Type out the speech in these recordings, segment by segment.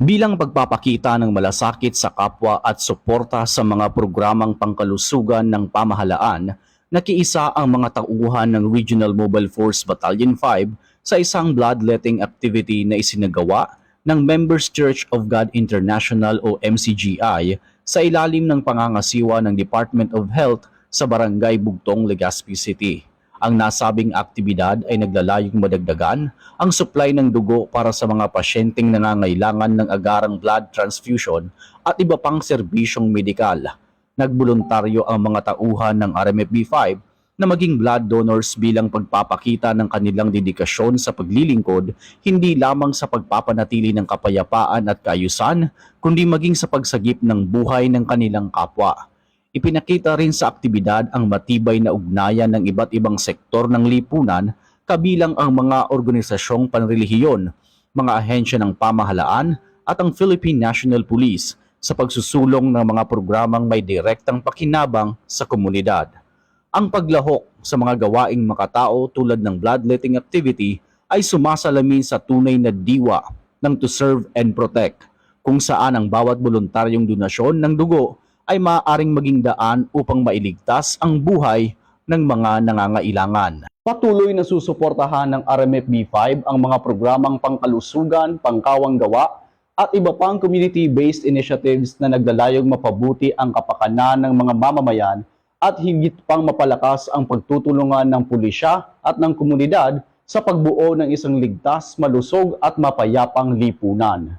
Bilang pagpapakita ng malasakit sa kapwa at suporta sa mga programang pangkalusugan ng pamahalaan, nakiisa ang mga tauhan ng Regional Mobile Force Battalion 5 sa isang bloodletting activity na isinagawa ng Members Church of God International o MCGI sa ilalim ng pangangasiwa ng Department of Health sa Barangay Bugtong, Legazpi City. Ang nasabing aktibidad ay naglalayong madagdagan ang supply ng dugo para sa mga pasyenteng nangangailangan ng agarang blood transfusion at iba pang serbisyong medikal. Nagboluntaryo ang mga tauhan ng RMFB-5 na maging blood donors bilang pagpapakita ng kanilang dedikasyon sa paglilingkod hindi lamang sa pagpapanatili ng kapayapaan at kaayusan, kundi maging sa pagsagip ng buhay ng kanilang kapwa. Ipinakita rin sa aktibidad ang matibay na ugnayan ng iba't ibang sektor ng lipunan, kabilang ang mga organisasyong panrelihiyon, mga ahensya ng pamahalaan at ang Philippine National Police sa pagsusulong ng mga programang may direktang pakinabang sa komunidad. Ang paglahok sa mga gawaing makatao tulad ng bloodletting activity ay sumasalamin sa tunay na diwa ng to serve and protect, kung saan ang bawat voluntaryong donasyon ng dugo ay maaaring maging daan upang mailigtas ang buhay ng mga nangangailangan. Patuloy na susuportahan ng RMFB-5 ang mga programang pangkalusugan, pangkawang gawa at iba pang community-based initiatives na naglalayong mapabuti ang kapakanan ng mga mamamayan at higit pang mapalakas ang pagtutulungan ng pulisya at ng komunidad sa pagbuo ng isang ligtas, malusog at mapayapang lipunan.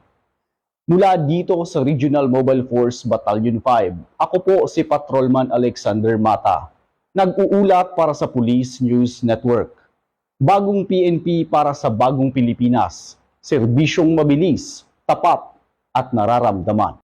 Mula dito sa Regional Mobile Force Battalion 5, ako po si Patrolman Alexander Mata, nag-uulat para sa Police News Network. Bagong PNP para sa bagong Pilipinas, serbisyong mabilis, tapat at nararamdaman.